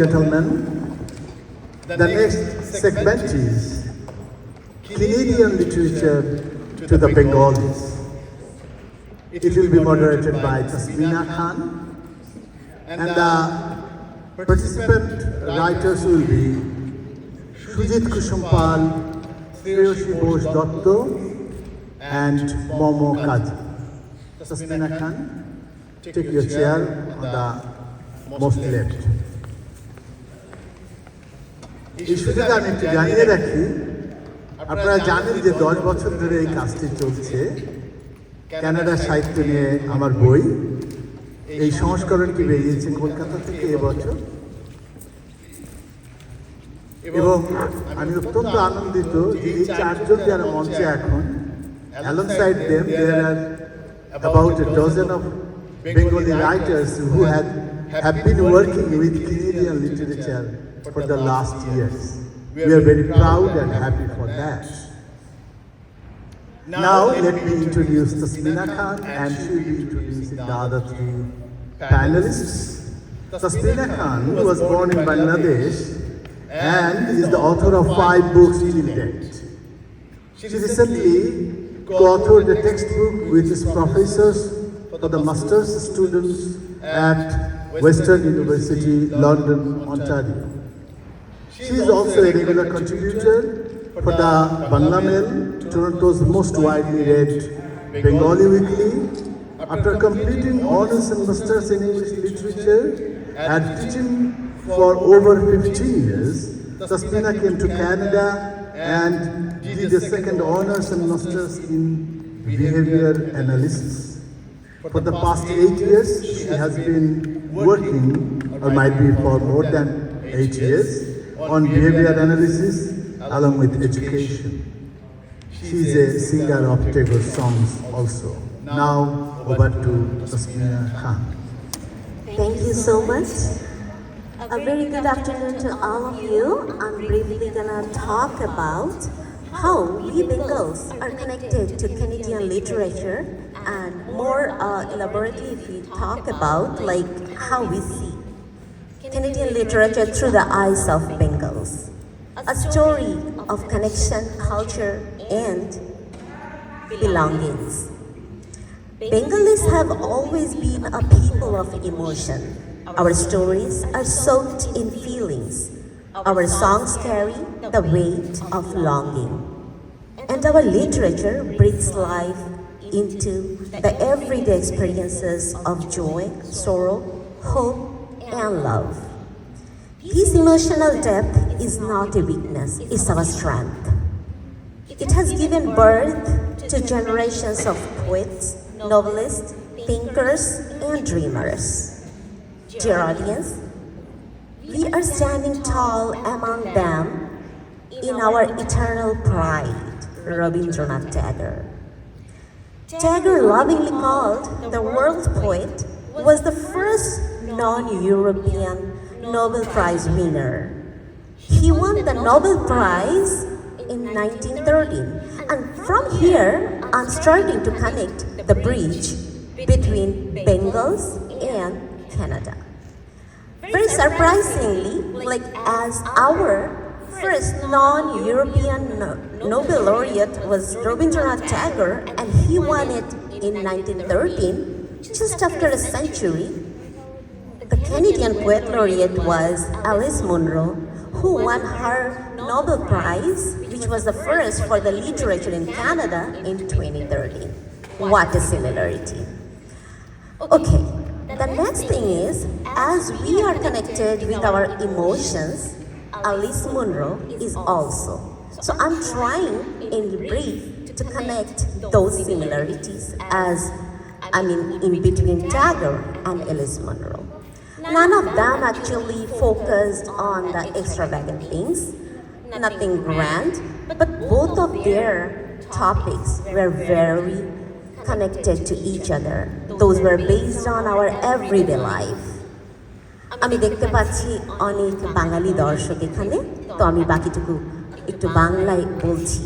gentlemen, the next segment is Canadian literature to the Bengalis. It will be moderated by Tasmina Khan, and the participant writers will be Sujit Kusum Paul, Sreyoshi Bose Datta, and Momo Quazi. Tasmina Khan, take your chair on the most left. এই সুযোগে আমি একটু জানিয়ে রাখি, আপনারা জানেন যে 10 বছর ধরে এই কাজটি চলছে। কানাডা সাহিত্য নিয়ে আমার বই, এই সংস্করণটি বেরিয়েছে কলকাতা থেকে এবছর, এবং আমি অত্যন্ত আনন্দিত যে এই চারজন যারা মঞ্চে এখন, alongside them there are about a dozen of Bengali writers who have been working with Canadian literature for the last years. We are very proud and happy for that. Now let me introduce Tasmina Khan, and she will be introducing the other three panelists. Tasmina Khan was born in Bangladesh and is the author of 5 books till date. She recently co-authored a textbook with his professors for the master's students at Western University, London, Ontario. She is also a regular contributor for the Bangla Mail, Toronto's most widely read Bengali weekly. After completing honors and masters in English literature and teaching for over 15 years, Tasmina came to Canada and did a second honors and masters in behavior analysis. For the past 8 years, she has been working, or might be for more than 8 years, on behavior analysis along with education. She is a singer of Tagore songs also. Now over to Tasmina Khan. Thank you so much. A very good afternoon to all of you. I'm briefly gonna talk about how we Bengals are connected to Canadian literature, and more elaborately if we talk about like how we see Canadian literature through the eyes of Bengals. A story of connection, culture, and belongings. Bengalis have always been a people of emotion. Our stories are soaked in feelings. Our songs carry the weight of longing. And our literature breathes life into the everyday experiences of joy, sorrow, hope, and love. This emotional depth is not a weakness, it's our strength. It has given birth to generations of poets, novelists, thinkers, and dreamers. Dear audience, we are standing tall among them in our eternal pride, Rabindranath Tagore. Tagore, lovingly called the world poet, was the first non-European Nobel Prize winner. He won the Nobel Prize in 1913, and from here I'm starting to connect the bridge between Bengals and Canada. Very surprisingly, like as our first non-European Nobel laureate was Rabindranath Tagore, and he won it in 1913, just after a century. The Canadian poet laureate was Alice Munro, who won her Nobel Prize, which was the first for the literature in Canada in 2013. What a similarity. Okay, the next thing is, as we are connected with our emotions, Alice Munro is also. So I'm trying in brief to connect those similarities in between Tagore and Alice Munro. None of them actually focused on the extravagant things, nothing grand, but both of their topics were very connected to each other. Those were based on our everyday life. আমি দেখতে পাচ্ছি অনেক বাঙালি দর্শক এখানে, তো আমি বাকিটুকু একটু বাংলায় বলছি।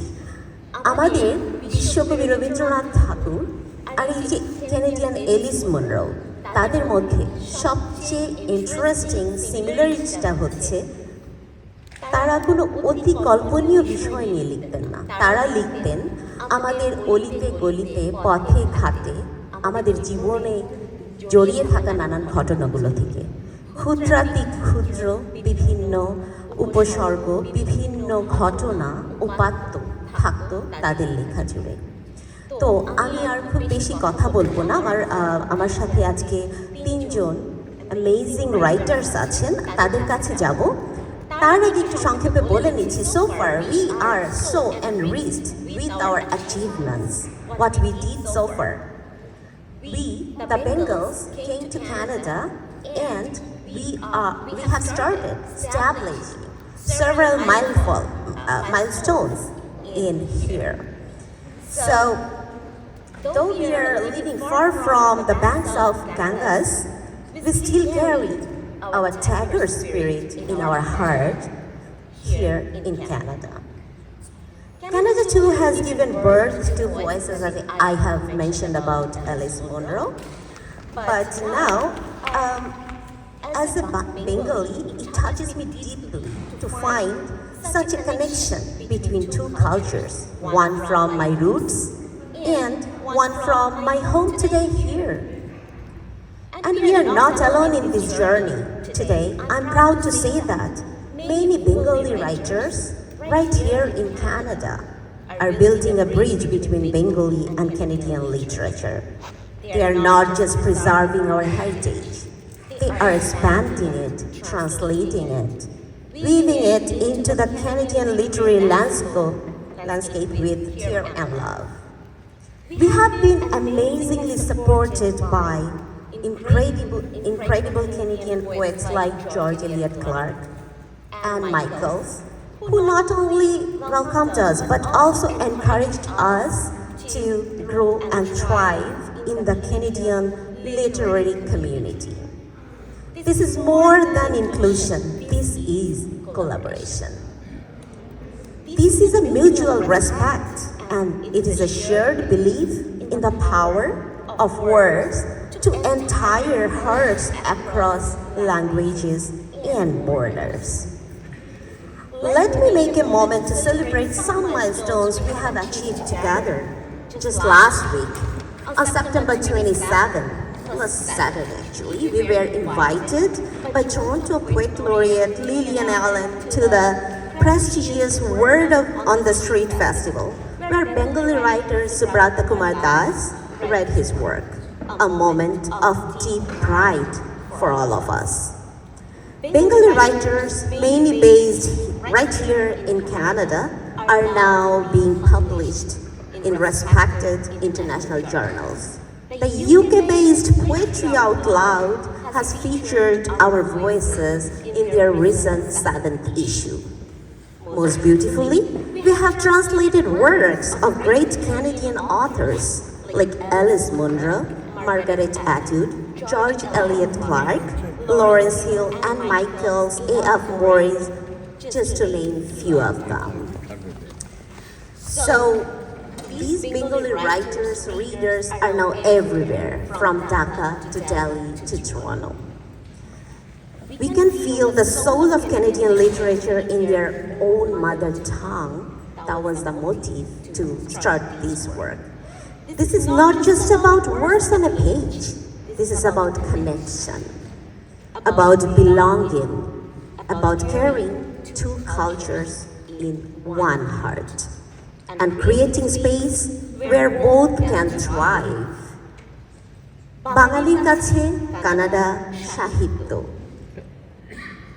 আমাদের বিশ্বকবি রবীন্দ্রনাথ ঠাকুর আর এই যে ক্যানাডিয়ান এলিস মনরো, তাদের মধ্যে সবচেয়ে ইন্টারেস্টিং সিমিলারিটিটা হচ্ছে তারা কোনো অতি কল্পনীয় বিষয় নিয়ে লিখতেন না। তারা লিখতেন আমাদের অলিতে গলিতে পথে ঘাটে আমাদের জীবনে জড়িয়ে থাকা নানান ঘটনাগুলো থেকে। ক্ষুদ্রাতি ক্ষুদ্র বিভিন্ন উপসর্গ, বিভিন্ন ঘটনা, উপাত্ত থাকতো তাদের লেখা জুড়ে। তো আমি আর খুব বেশি কথা বলবো না। আমার সাথে আজকে তিনজন অ্যামেজিং রাইটার্স আছেন, তাদের কাছে যাব। তার আগে একটু সংক্ষেপে বলে নিচ্ছি, so far we are so enriched with our achievements, what we did so far. We, the Bengals, came to Canada and we have started establishing several milestones in here. So, though we are living far from the banks of Ganges, we still carry our tiger spirit in our heart here in Canada. Canada too has given birth to voices that I have mentioned about Alice Munro, but now, as a Bengali, it touches me deeply to find such a connection between two cultures, one from my roots and one from my home today here. And we are not alone in this journey. Today, I'm proud to say that many Bengali writers right here in Canada are building a bridge between Bengali and Canadian literature. They are not just preserving our heritage, they are expanding it, translating it, weaving it into the Canadian literary landscape with care and love. We have been amazingly supported by incredible Canadian poets like George Eliot Clarke and Michaels, who not only welcomed us but also encouraged us to grow and thrive in the Canadian literary community. This is more than inclusion, this is collaboration. This is a mutual respect, and it is a shared belief in the power of words to entire hearts across languages and borders. Let me make a moment to celebrate some milestones we have achieved together. Just last week, on September 27, last Saturday actually, we were invited by Toronto Poet Laureate Lillian Allen to the prestigious Word on the Street Festival, where Bengali writer Subrata Kumar read his work, a moment of deep pride for all of us. Bengali writers, mainly based right here in Canada, are now being published in respected international journals. The UK-based Poetry Out Loud has featured our voices in their recent 7th issue. Most beautifully, we have translated works of great Canadian authors like Alice Munro, Margaret Atwood, George Eliot Clarke, Lawrence Hill, and Michaels A.F. Morris, just to name a few of them. So, these Bengali writers, readers are now everywhere, from Datta to Delhi to Toronto. We can feel the soul of Canadian literature in their own mother tongue. That was the motive to start this work. This is not just about words on a page. This is about connection, about belonging, about carrying two cultures in one heart, and creating space where both can thrive. Bangalir kache Kannada Sahityo.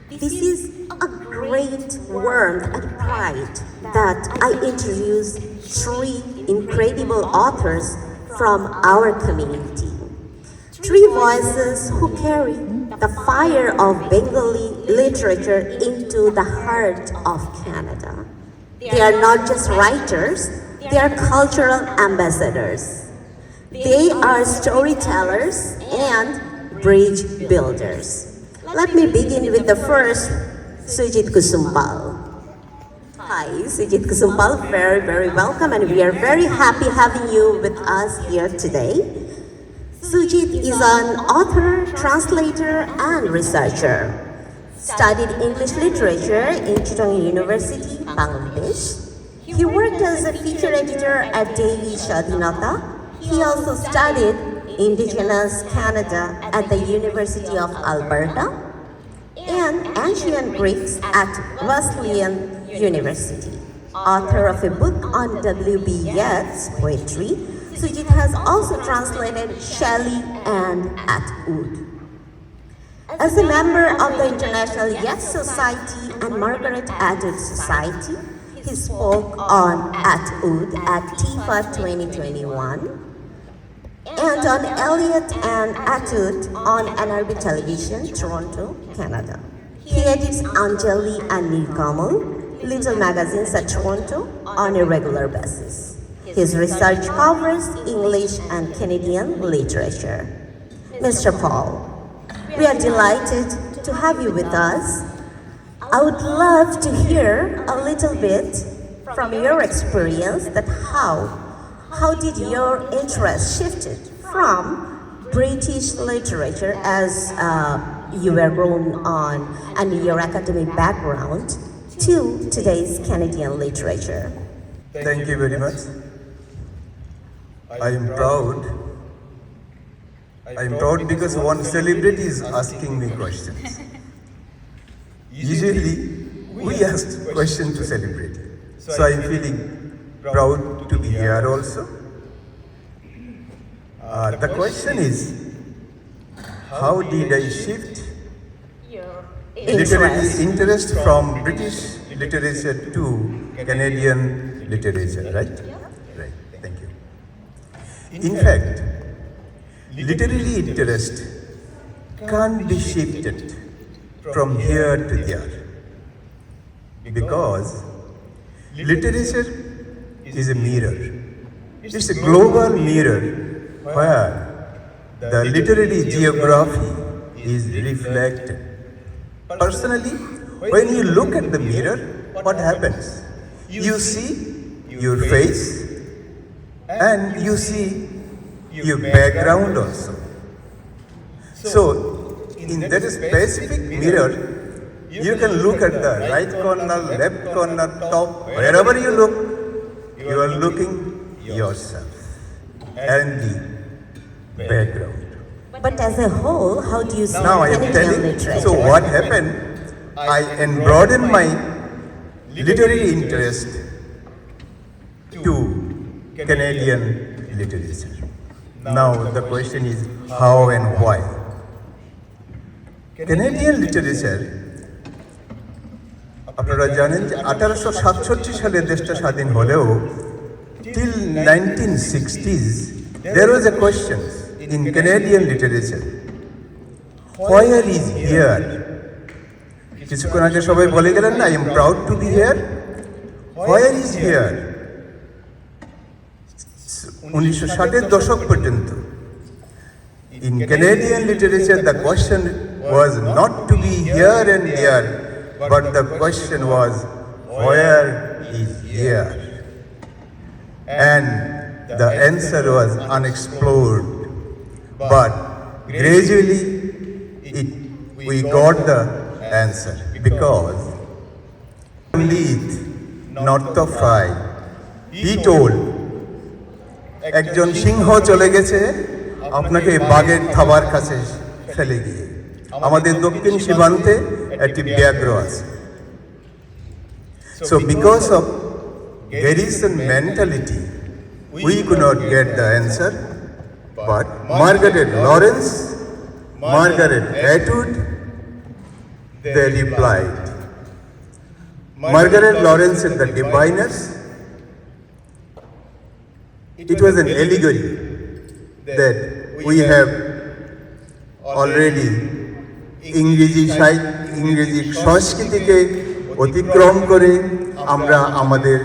This is a great warmth and pride that I introduce 3 incredible authors from our community. 3 voices who carry the fire of Bengali literature into the heart of Canada. They are not just writers, they are cultural ambassadors. They are storytellers and bridge builders. Let me begin with the first, Sujit Kusum Paul. Hi, Sujit Kusum Paul, very welcome, and we are very happy having you with us here today. Sujit is an author, translator, and researcher. Studied English literature in Chittagong University, Bangladesh. He worked as a feature editor at Daily Shadinata. He also studied Indigenous Canada at the University of Alberta and Ancient Greeks at Wesleyan University. Author of a book on W.B. Yeats' poetry, Sujit has also translated Shelley and Atwood. As a member of the International Yeats Society and Margaret Atwood Society, he spoke on Atwood at TIFA 2021 and on Eliot and Atwood on NRB Television, Toronto, Canada. He edits Anjali and Nilkamal, little magazines at Toronto, on a regular basis. His research covers English and Canadian literature. Mr. Paul, we are delighted to have you with us. I would love to hear a little bit from your experience that how did your interest shifted from British literature as you were grown on and your academic background to today's Canadian literature? Thank you very much. I am proud. I am proud because one celebrity is asking me questions. Usually, we ask questions to celebrity. So I am feeling proud to be here also. The question is, how did I shift literary interest from British literature to Canadian literature, right? Right, thank you. In fact, literary interest can't be shifted from here to there because literature is a mirror. It's a global mirror where the literary geography is reflected. Personally, when you look at the mirror, what happens? You see your face and you see your background also. So, in that specific mirror, you can look at the right corner, left corner, top, wherever you look, you are looking yourself and the background. But as a whole, how do you see Now I am Canadian telling, literature? so what happened, I broadened my literary interest to Canadian literature. Now the question is how and why. Canadian literature, আপনারা জানেন যে 1867 সালে দেশটা স্বাধীন হলেও till 1960s there was a question in Canadian literature, where is here? কিছুক্ষণ আগে সবাই বলে গেলেন না, I am proud to be here. Where is here? 1960 দশক পর্যন্ত in Canadian literature the question was not to be here and there, but the question was where is here? And the answer was unexplored. But gradually we got the answer because Leith, north of Fry, he told, একজন সিংহ চলে গেছে আপনাকে বাঘের থাবার কাছে ফেলে গিয়ে, আমাদের দক্ষিণ সীমান্তে একটি ব্যাঘ্র আছে। So because of garrison mentality, we could not get the answer, but Margaret Lawrence, Margaret Atwood, they replied. Margaret Lawrence and the Diviners, it was an allegory that we have already ইংরেজি সংস্কৃতিকে অতিক্রম করে আমরা আমাদের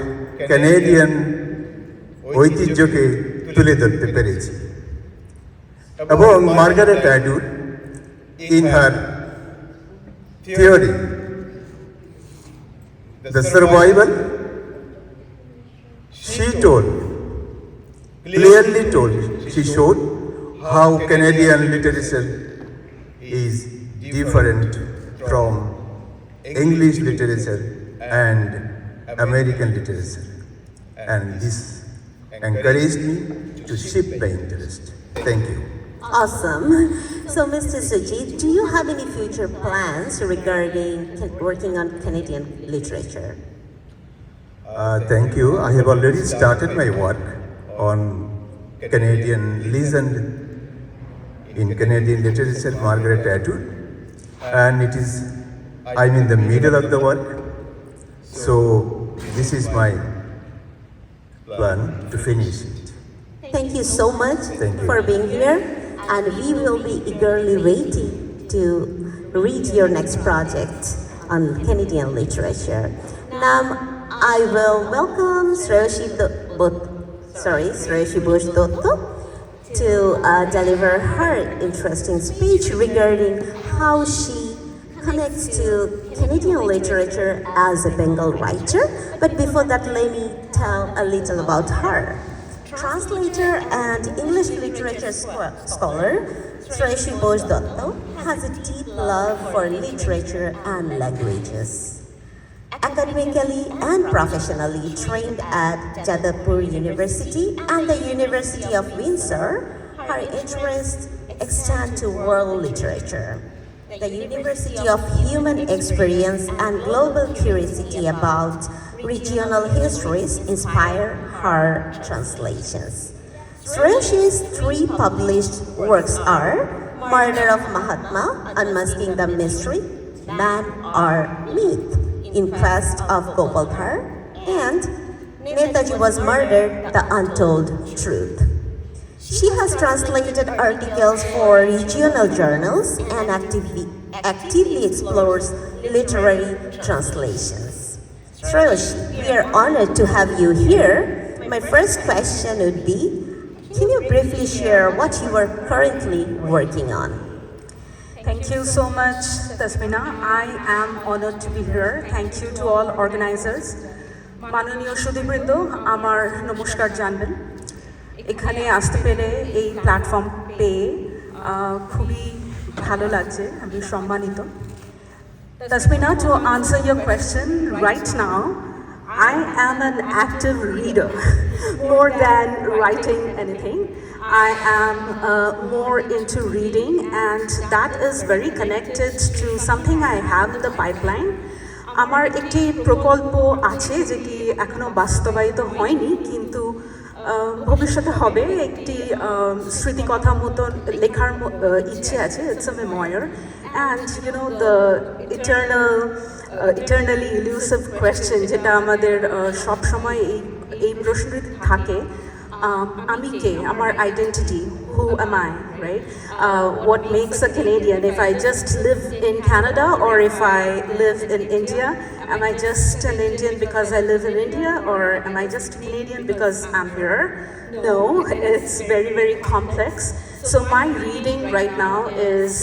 Canadian ঐতিহ্যকে তুলে ধরতে পেরেছি। এবং Margaret অ্যাটউড in her theory, the survival, she clearly told, she showed how Canadian literature is different from English literature and American literature. And this encouraged me to shift my interest. Thank you. Awesome. So, Mr. Sujit, do you have any future plans regarding working on Canadian literature? Thank you. I have already started my work on Canadian legend in Canadian literature, Margaret Atwood, and I'm in the middle of the work. So this is my plan to finish it. Thank you so much Thank you. for being here, and we will be eagerly waiting to read your next project on Canadian literature. Now, I will welcome Sreyoshi Bose to deliver her interesting speech regarding how she connects to Canadian literature as a Bengal writer. But before that, let me tell a little about her. Translator and English literature scholar, Sreyoshi Bose has a deep love for literature and languages. Academically and professionally trained at Jadavpur University and the University of Windsor, her interests extend to world literature. The University of Human Experience and global curiosity about regional histories inspire her translations. Sreyoshi's 3 published works are Murder of Mahatma, Unmasking the Mystery, Man or Myth, In Quest of Gopalbhar, and Netaji Was Murdered, The Untold Truth. She has translated articles for regional journals and actively explores literary translations. Sreyoshi, we are honored to have you here. My first question would be, can you briefly share what you are currently working on? Thank you so much, Tasmina. I am honored to be here. Thank you to all organizers. মাননীয় সুধীবৃন্দ, আমার নমস্কার জানবেন। এখানে আসতে পেরে এই platform পেয়ে খুবই ভালো লাগছে, আমি সম্মানিত। Tasmina, to answer your question, right now, I am an active reader more than writing anything. I am more into reading, and that is very connected to something I have in the pipeline. আমার একটি প্রকল্প আছে যেটি এখনো বাস্তবায়িত হয়নি, কিন্তু ভবিষ্যতে হবে। একটি স্মৃতিকথা মতন লেখার ইচ্ছে আছে। It's a memoir, and you know the eternally elusive question যেটা আমাদের সব সময় এই প্রশ্নটি থাকে, আমি কে, আমার identity, who am I, right? What makes a Canadian? If I just live in Canada or if I live in India, am I just an Indian because I live in India, or am I just Canadian because I'm here? No, it's very, very complex. So my reading right now is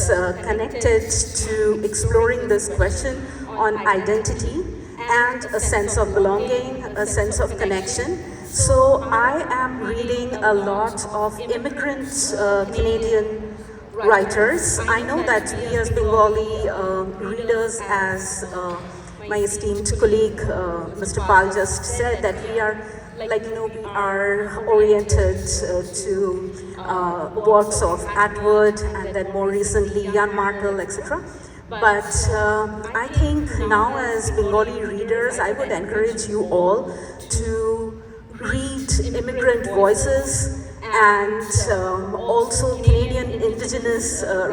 connected to exploring this question on identity and a sense of belonging, a sense of connection. So I am reading a lot of immigrant Canadian writers. I know that we as Bengali readers, as my esteemed colleague Mr. Paul just said, that we are we are oriented to works of Atwood and then more recently Jan Martel, etc. But I think now as Bengali readers, I would encourage you all to read immigrant voices and also Canadian indigenous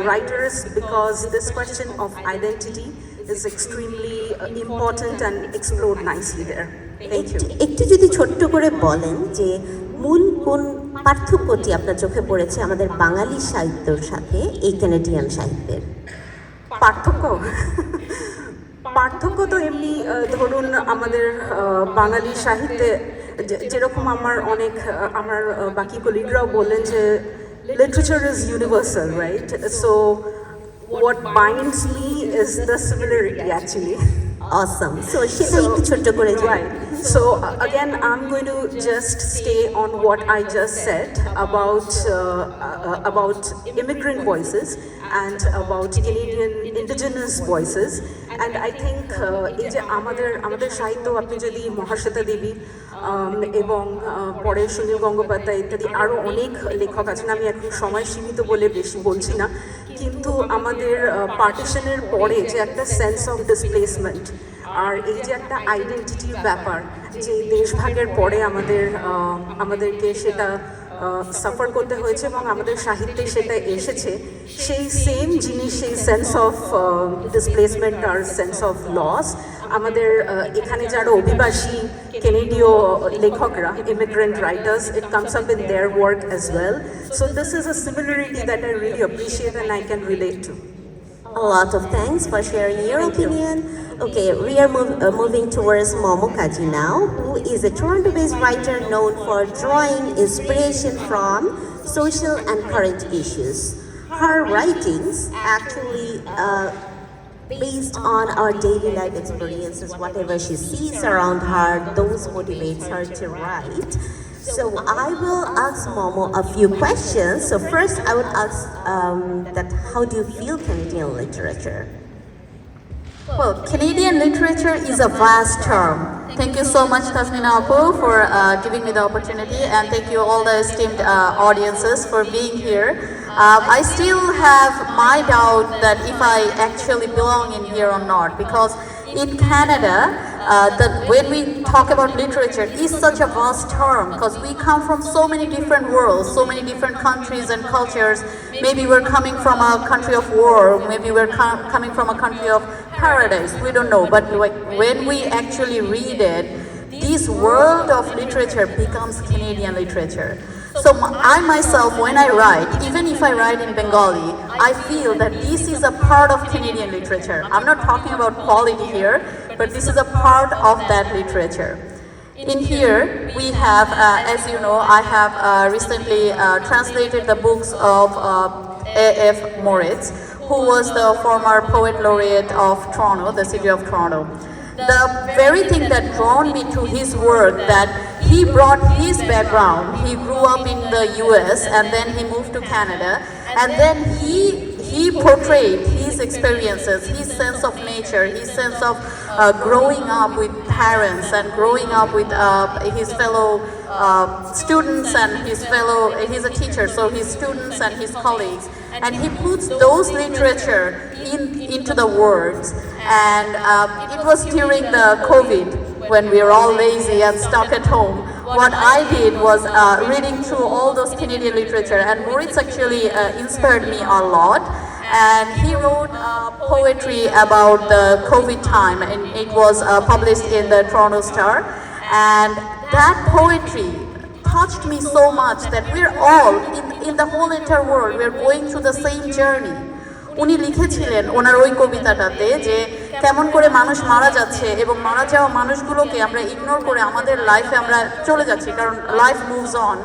writers, because this question of identity is extremely important and explored nicely there. Thank you. একটু যদি ছোট্ট করে বলেন যে মূল কোন পার্থক্যটি আপনার চোখে পড়েছে আমাদের বাঙালি সাহিত্যের সাথে এই কানাডিয়ান সাহিত্যের? পার্থক্য তো এমনি ধরুন আমাদের বাঙালি সাহিত্যে যেরকম আমার বাকি কলিগরাও বললেন যে literature is universal, right? So what binds me is the similarity actually. Awesome. So সেটা একটু ছোট্ট করে right. So again, I'm going to just stay on what I just said about immigrant voices and about Canadian indigenous voices. And I think এই যে আমাদের সাহিত্য আপনি যদি মহাশ্বেতা দেবী এবং পরে সুনীল গঙ্গোপাধ্যায় ইত্যাদি আরও অনেক লেখক আছেন, আমি এখন সময় সীমিত বলে বেশি বলছি না, কিন্তু আমাদের পার্টিশনের পরে যে একটা সেন্স অফ ডিসপ্লেসমেন্ট আর এই যে একটা আইডেন্টিটির ব্যাপার, যে দেশভাগের পরে আমাদেরকে সেটা সাফার করতে হয়েছে এবং আমাদের সাহিত্যে সেটা এসেছে, সেই সেম জিনিস, সেই সেন্স অফ ডিসপ্লেসমেন্ট আর সেন্স অফ লস আমাদের এখানে যারা অভিবাসী কেনেডীয় লেখকরা, immigrant writers, it comes up in their work as well. So this is a similarity that I really appreciate and I can relate to. A lot of thanks for sharing your opinion. Okay, we are moving towards Momo Kaji now, who is a Toronto-based writer known for drawing inspiration from social and current issues. Her writings actually based on our daily life experiences, whatever she sees around her, those motivates her to write. So I will ask Momo a few questions. So first I would ask that how do you feel Canadian literature? Well, Canadian literature is a vast term. Thank you so much, Tasmina Apu, for giving me the opportunity, and thank you all the esteemed audiences for being here. I still have my doubt that if I actually belong in here or not, because in Canada, when we talk about literature, it's such a vast term because we come from so many different worlds, so many different countries and cultures. Maybe we're coming from a country of war, maybe we're coming from a country of paradise, we don't know. But when we actually read it, this world of literature becomes Canadian literature. So I myself, when I write, even if I write in Bengali, I feel that this is a part of Canadian literature. I'm not talking about quality here, but this is a part of that literature. In here, we have, as you know, I have recently translated the books of A.F. Moritz, who was the former poet laureate of Toronto, the city of Toronto. The very thing that drawn me to his work, that he brought his background. He grew up in the US and then he moved to Canada, and then he portrayed his experiences, his sense of nature, his sense of growing up with parents and growing up with his fellow students and he's a teacher, so his students and his colleagues, and he puts those literature into the words. And it was during the COVID, when we were all lazy and stuck at home. What I did was reading through all those Canadian literature, and Moritz actually inspired me a lot. And he wrote poetry about the COVID time, and it was published in the Toronto Star. And that poetry touched me so much that we're all, in the whole entire world, we're going through the same journey. উনি লিখেছিলেন ওনার ওই কবিতাটাতে যে কেমন করে মানুষ মারা যাচ্ছে এবং মারা যাওয়া মানুষগুলোকে আমরা ইগনোর করে আমাদের লাইফে আমরা চলে যাচ্ছি, কারণ life moves on.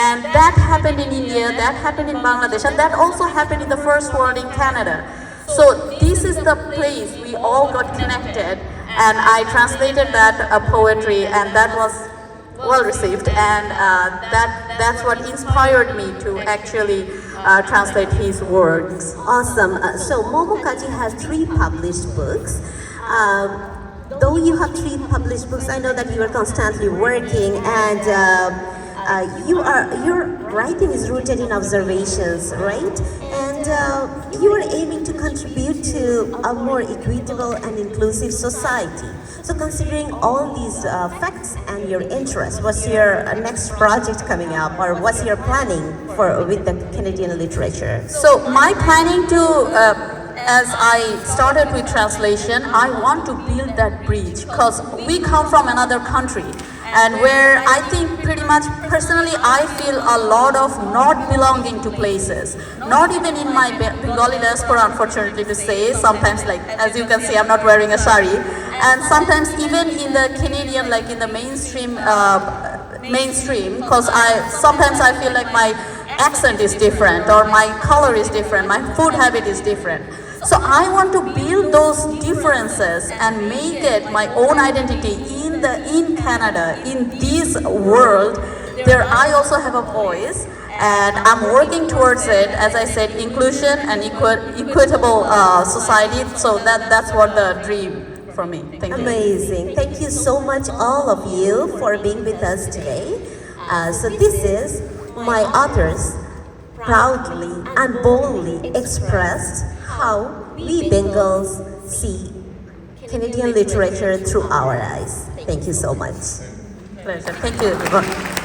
And that happened in India, that happened in Bangladesh, and that also happened in the first world in Canada. So this is the place we all got connected, and I translated that poetry, and that was well received, and that's what inspired me to actually translate his works. Awesome. So Momo Kaji has 3 published books. Though you have 3 published books, I know that you are constantly working, and your writing is rooted in observations, right? And you are aiming to contribute to a more equitable and inclusive society. So considering all these facts and your interests, what's your next project coming up, or what's your planning with the Canadian literature? So my planning to, as I started with translation, I want to build that bridge because we come from another country, and where I think pretty much personally I feel a lot of not belonging to places. Not even in my Bengali diaspora, unfortunately to say, sometimes, like as you can see, I'm not wearing a sari, and sometimes even in the Canadian, like in the mainstream, because sometimes I feel like my accent is different, or my color is different, my food habit is different. So I want to build those differences and make it my own identity in Canada, in this world, there I also have a voice, and I'm working towards it. As I said, inclusion and equitable society. So that's what the dream for me. Thank you. Amazing. Thank you so much, all of you, for being with us today. So this is my authors proudly and boldly expressed how we Bengals see Canadian literature through our eyes. Thank you so much. Pleasure. Thank you, everyone.